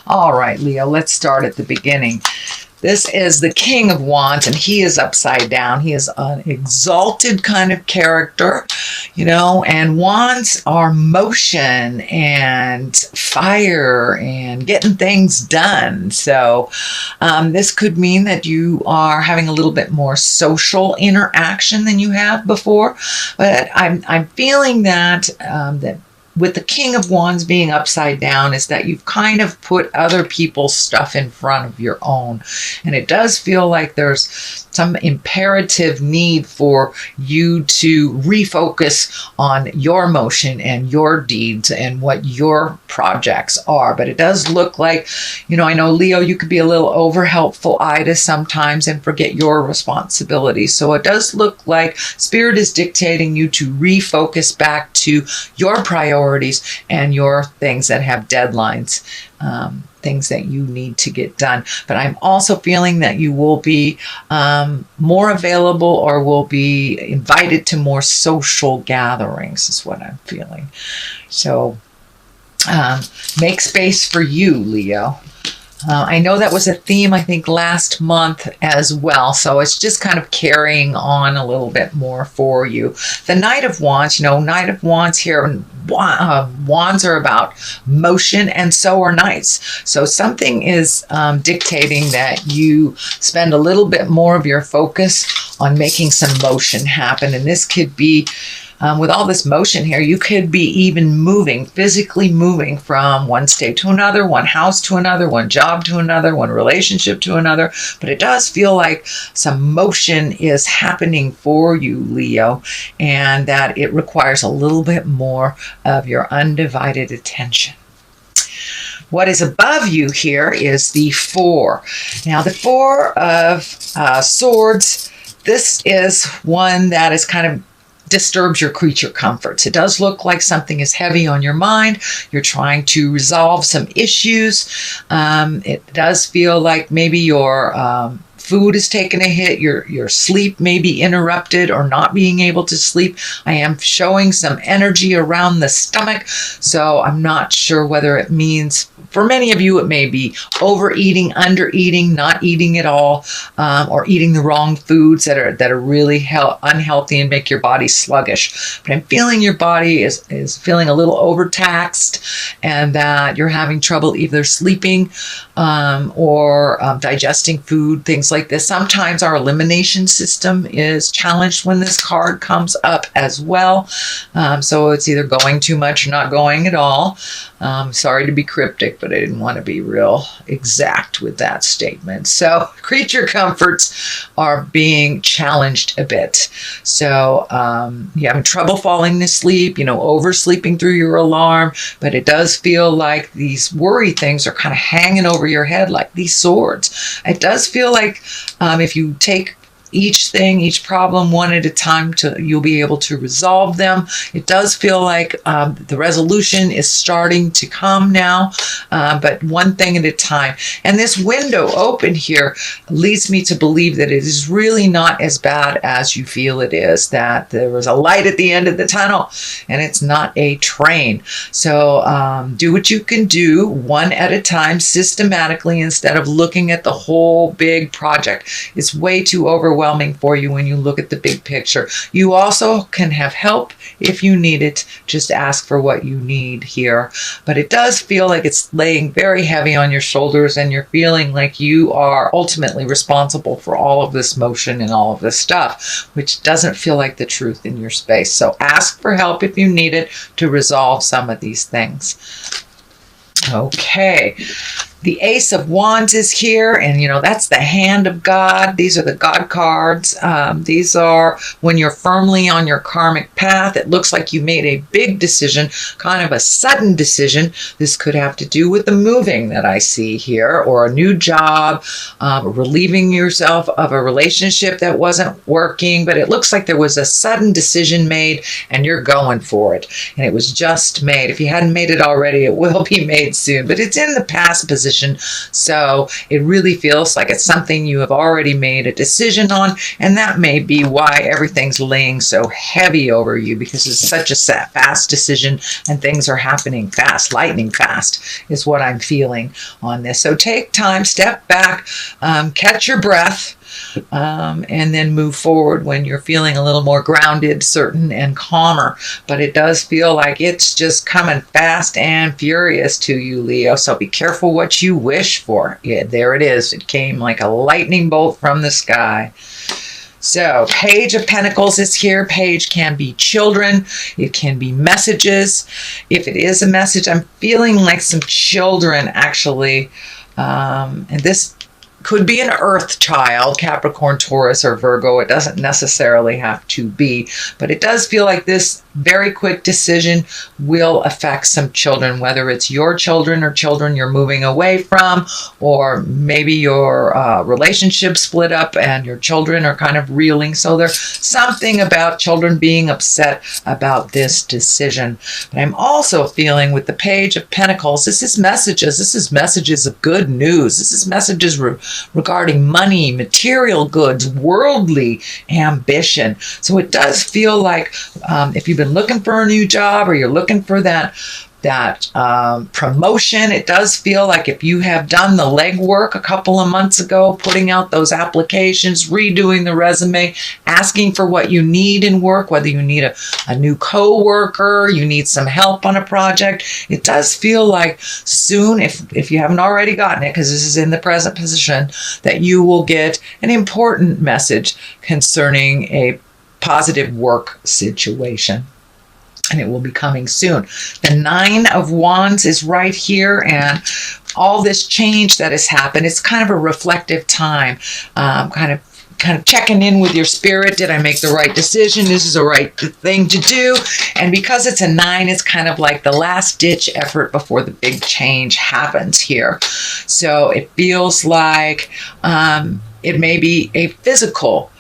All right, Leo, let's start at the beginning. This is the King of Wands, and he is upside down. He is an exalted kind of character, and wands are motion and fire and getting things done. So this could mean that you are having a little bit more social interaction than you have before. But I'm feeling that with the King of Wands being upside down is that you've kind of put other people's stuff in front of your own. And it does feel like there's some imperative need for you to refocus on your motion and your deeds and what your projects are. But it does look like, I know, Leo, you could be a little over helpful Ida sometimes and forget your responsibilities. So it does look like Spirit is dictating you to refocus back to your priorities and your things that have deadlines, things that you need to get done. But I'm also feeling that you will be more available or will be invited to more social gatherings is what I'm feeling. So make space for you, Leo. I know that was a theme, I think, last month as well. So it's just kind of carrying on a little bit more for you. The Knight of Wands, Knight of Wands here, wands are about motion, and so are knights. So something is dictating that you spend a little bit more of your focus on making some motion happen. And this could be with all this motion here, you could be even physically moving from one state to another, one house to another, one job to another, one relationship to another. But it does feel like some motion is happening for you, Leo, and that it requires a little bit more of your undivided attention. What is above you here is the Four. Now, the Four of Swords, this is one that is kind of disturbs your creature comforts. It does look like something is heavy on your mind. You're trying to resolve some issues. It does feel like maybe your food is taking a hit, your sleep may be interrupted or not being able to sleep. I am showing some energy around the stomach, so I'm not sure whether it means, for many of you, it may be overeating, undereating, not eating at all, or eating the wrong foods that are really unhealthy and make your body sluggish. But I'm feeling your body is feeling a little overtaxed, and that you're having trouble either sleeping or digesting food, things like this. Sometimes our elimination system is challenged when this card comes up as well. So it's either going too much or not going at all. Sorry to be cryptic, but I didn't want to be real exact with that statement. So creature comforts are being challenged a bit. So you're having trouble falling asleep, oversleeping through your alarm, but it does feel like these worry things are kind of hanging over your head like these swords. It does feel like if you take each problem one at a time, you'll be able to resolve them. It does feel like the resolution is starting to come now, but one thing at a time. And this window open here leads me to believe that it is really not as bad as you feel it is, that there is a light at the end of the tunnel and it's not a train. So do what you can do one at a time, systematically, instead of looking at the whole big project. It's way too overwhelming for you when you look at the big picture. You also can have help if you need it. Just ask for what you need here. But it does feel like it's laying very heavy on your shoulders, and you're feeling like you are ultimately responsible for all of this motion and all of this stuff, which doesn't feel like the truth in your space. So ask for help if you need it to resolve some of these things. Okay. The Ace of Wands is here, and that's the hand of God. These are the God cards. These are when you're firmly on your karmic path. It looks like you made a big decision, kind of a sudden decision. This could have to do with the moving that I see here, or a new job, relieving yourself of a relationship that wasn't working, but it looks like there was a sudden decision made and you're going for it. And it was just made. If you hadn't made it already, it will be made soon, but it's in the past position. position. So it really feels like it's something you have already made a decision on, and that may be why everything's laying so heavy over you, because it's such a fast decision and things are happening fast, lightning fast is what I'm feeling on this. So take time, step back, catch your breath, and then move forward when you're feeling a little more grounded, certain, and calmer. But it does feel like it's just coming fast and furious to you, Leo. So be careful what you wish for. Yeah, there it is. It came like a lightning bolt from the sky. So Page of Pentacles is here. Page can be children. It can be messages. If it is a message, I'm feeling like some children actually. And this could be an earth child, Capricorn, Taurus, or Virgo. It doesn't necessarily have to be, but it does feel like this very quick decision will affect some children, whether it's your children or children you're moving away from, or maybe your relationship split up and your children are kind of reeling. So there's something about children being upset about this decision. But I'm also feeling with the Page of Pentacles, this is messages. This is messages of good news. This is messages regarding money, material goods, worldly ambition. So it does feel like if you've been looking for a new job or you're looking for that promotion, it does feel like if you have done the legwork a couple of months ago, putting out those applications, redoing the resume, asking for what you need in work, whether you need a new co-worker, you need some help on a project, it does feel like soon, if you haven't already gotten it, because this is in the present position, that you will get an important message concerning a positive work situation. And it will be coming soon. The 9 of Wands is right here, and all this change that has happened, it's kind of a reflective time, kind of checking in with your spirit. Did I make the right decision? This is the right thing to do. And because it's a 9, it's kind of like the last ditch effort before the big change happens here. So it feels like it may be a physical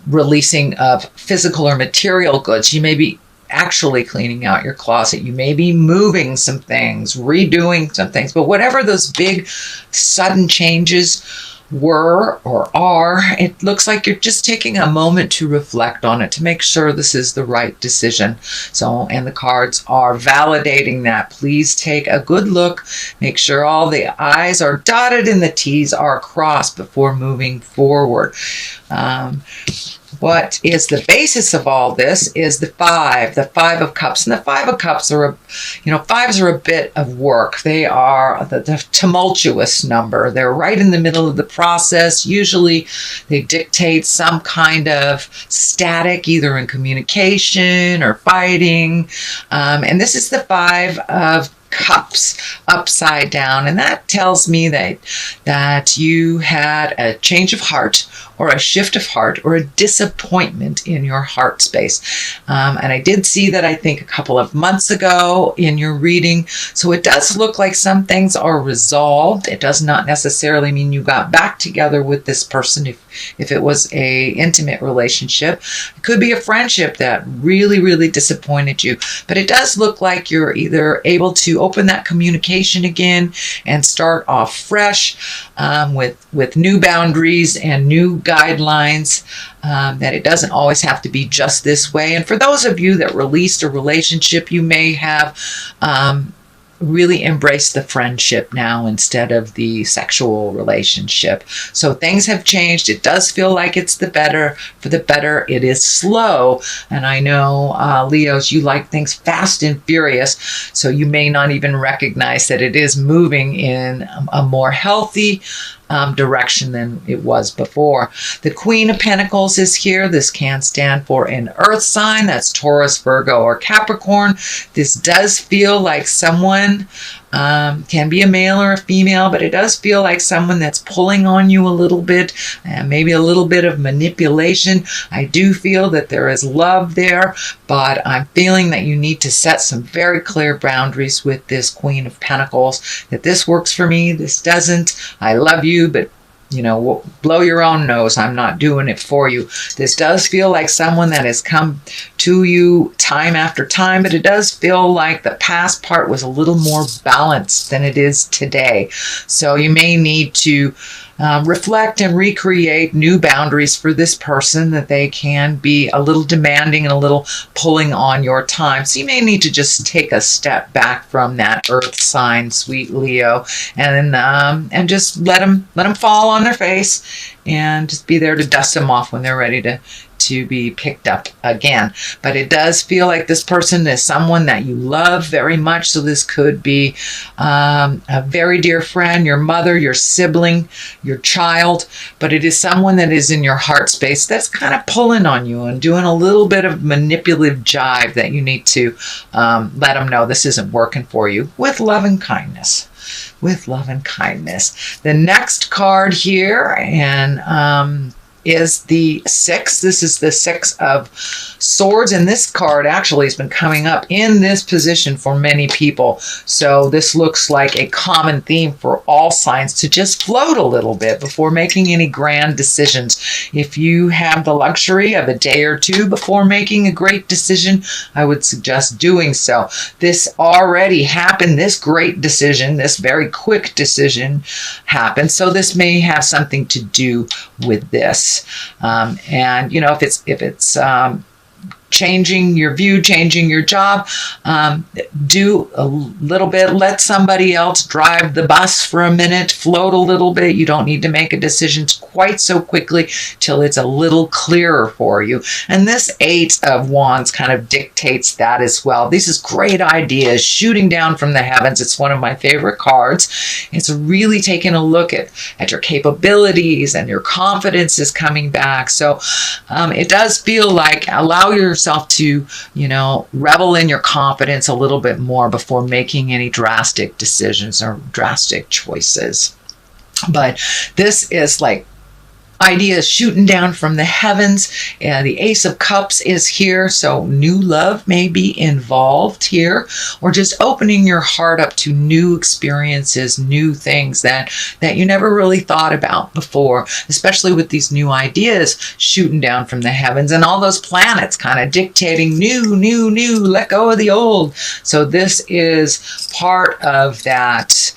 releasing of physical or material goods. You may be actually cleaning out your closet. You may be moving some things, redoing some things, but whatever those big sudden changes were or are, it looks like you're just taking a moment to reflect on it, to make sure this is the right decision. So, and the cards are validating that. Please take a good look, make sure all the I's are dotted and the T's are crossed before moving forward. What is the basis of all this is the 5 of Cups. And the 5 of Cups are, fives are a bit of work. They are the tumultuous number. They're right in the middle of the process. Usually they dictate some kind of static, either in communication or fighting. And this is the 5 of Cups upside down, and that tells me that you had a change of heart, or a shift of heart, or a disappointment in your heart space. And I did see that, I think, a couple of months ago in your reading. So it does look like some things are resolved. It does not necessarily mean you got back together with this person if it was a intimate relationship. It could be a friendship that really, really disappointed you. But it does look like you're either able to open that communication again and start off fresh with new boundaries and new guidelines, that it doesn't always have to be just this way. And for those of you that released a relationship, you may have really embraced the friendship now instead of the sexual relationship. So things have changed. It does feel like it's the better. For the better, it is slow. And I know, Leos, you like things fast and furious, so you may not even recognize that it is moving in a more healthy direction than it was before. The Queen of Pentacles is here. This can stand for an earth sign. That's Taurus, Virgo, or Capricorn. This does feel like someone, can be a male or a female, but it does feel like someone that's pulling on you a little bit, and maybe a little bit of manipulation. I do feel that there is love there, but I'm feeling that you need to set some very clear boundaries with this Queen of Pentacles, that this works for me, this doesn't. I love you, but blow your own nose. I'm not doing it for you. This does feel like someone that has come to you time after time, but it does feel like the past part was a little more balanced than it is today. So you may need to reflect and recreate new boundaries for this person, that they can be a little demanding and a little pulling on your time. So you may need to just take a step back from that earth sign, sweet Leo, and just let them fall on their face, and just be there to dust them off when they're ready to be picked up again. But it does feel like this person is someone that you love very much. So this could be a very dear friend, your mother, your sibling, your child, but it is someone that is in your heart space that's kind of pulling on you and doing a little bit of manipulative jive, that you need to let them know this isn't working for you, with love and kindness. With love and kindness. The next card here, and is the 6. This is the 6 of Swords, and this card actually has been coming up in this position for many people. So this looks like a common theme for all signs, to just float a little bit before making any grand decisions. If you have the luxury of a day or two before making a great decision, I would suggest doing so. This already happened. This great decision, this very quick decision happened. So this may have something to do with this. And if it's changing your view, changing your job, do a little bit, let somebody else drive the bus for a minute, float a little bit. You don't need to make a decision quite so quickly till it's a little clearer for you. And this 8 of Wands kind of dictates that as well. These is great ideas shooting down from the heavens. It's one of my favorite cards. It's really taking a look at your capabilities, and your confidence is coming back. So it does feel like allow yourself to, revel in your confidence a little bit more before making any drastic decisions or drastic choices. But this is like ideas shooting down from the heavens. The Ace of Cups is here, so new love may be involved here, or just opening your heart up to new experiences, new things that you never really thought about before, especially with these new ideas shooting down from the heavens, and all those planets kind of dictating new, let go of the old. So this is part of that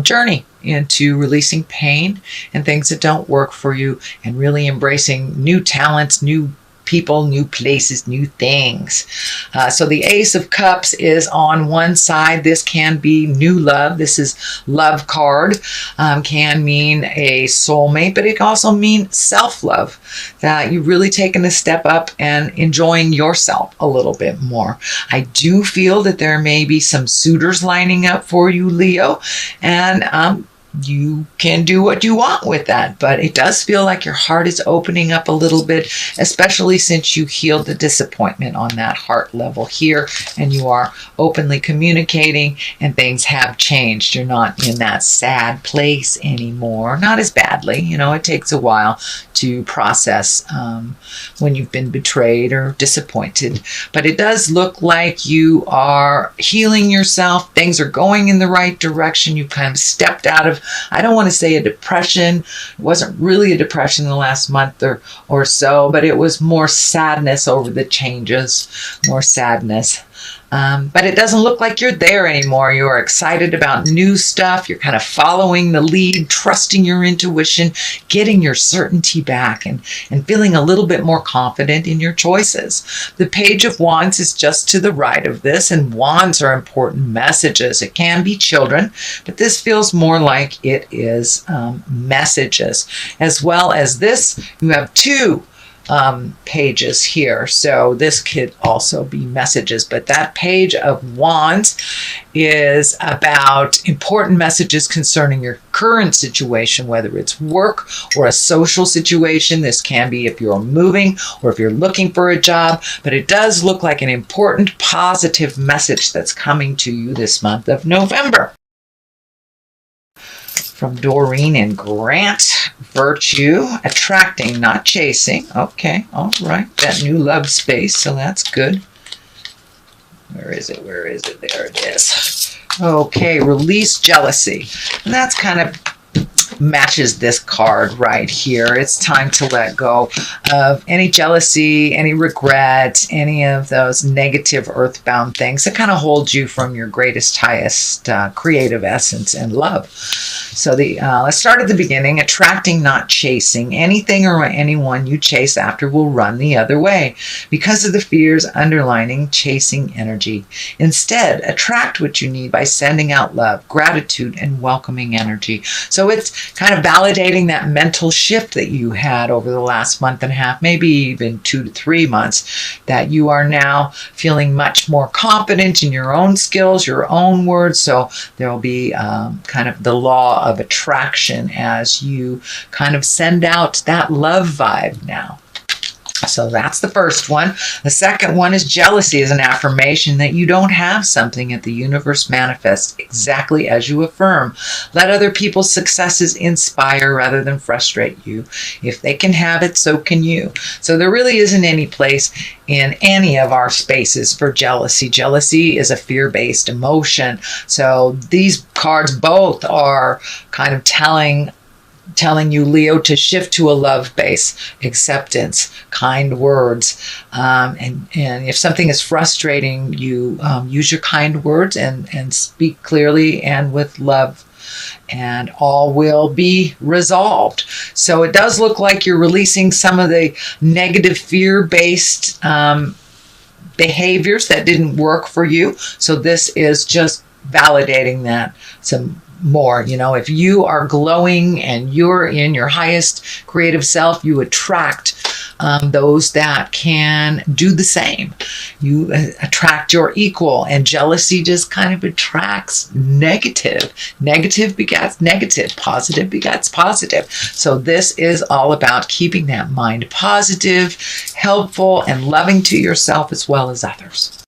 journey into releasing pain and things that don't work for you, and really embracing new talents, new people, new places, new things. So the Ace of Cups is on one side. This can be new love. This is love card. Can mean a soulmate, but it can also mean self-love, that you've really taken a step up and enjoying yourself a little bit more. I do feel that there may be some suitors lining up for you, Leo, and you can do what you want with that, but it does feel like your heart is opening up a little bit, especially since you healed the disappointment on that heart level here, and you are openly communicating, and things have changed. You're not in that sad place anymore, not as badly. It takes a while to process when you've been betrayed or disappointed, but it does look like you are healing yourself. Things are going in the right direction. You've kind of stepped out of, I don't want to say a depression. It wasn't really a depression in the last month or so, but it was more sadness over the changes, more sadness. But it doesn't look like you're there anymore. You're excited about new stuff. You're kind of following the lead, trusting your intuition, getting your certainty back, and feeling a little bit more confident in your choices. The Page of Wands is just to the right of this, and wands are important messages. It can be children, but this feels more like it is messages. As well as this, you have 2 pages here, so this could also be messages, but that Page of Wands is about important messages concerning your current situation, whether it's work or a social situation. This can be if you're moving or if you're looking for a job, but it does look like an important positive message that's coming to you this month of November. From Doreen and Grant, virtue, attracting, not chasing. Okay, all right. That new love space, so that's good. Where is it? There it is. Okay, release jealousy. And that's kind of matches this card right here. It's time to let go of any jealousy, any regret, any of those negative earthbound things that kind of hold you from your greatest, highest creative essence and love. So let's start at the beginning. Attracting, not chasing. Anything or anyone you chase after will run the other way because of the fears underlining chasing energy. Instead, attract what you need by sending out love, gratitude, and welcoming energy. So it's kind of validating that mental shift that you had over the last month and a half, maybe even 2 to 3 months, that you are now feeling much more confident in your own skills, your own words. So there will be kind of the law of attraction as you kind of send out that love vibe now. So that's the first one. The second one is jealousy is an affirmation that you don't have something that the universe manifests exactly as you affirm. Let other people's successes inspire rather than frustrate you. If they can have it, so can you. So there really isn't any place in any of our spaces for jealousy. Jealousy is a fear-based emotion. So these cards both are kind of telling you, Leo, to shift to a love base, acceptance, kind words. And if something is frustrating you, use your kind words and speak clearly and with love, and all will be resolved. So it does look like you're releasing some of the negative fear-based behaviors that didn't work for you. So this is just validating that some more. If you are glowing and you're in your highest creative self, you attract those that can do the same. You attract your equal, and jealousy just kind of attracts negative. Negative begets negative. Positive begets positive. So this is all about keeping that mind positive, helpful, and loving to yourself as well as others.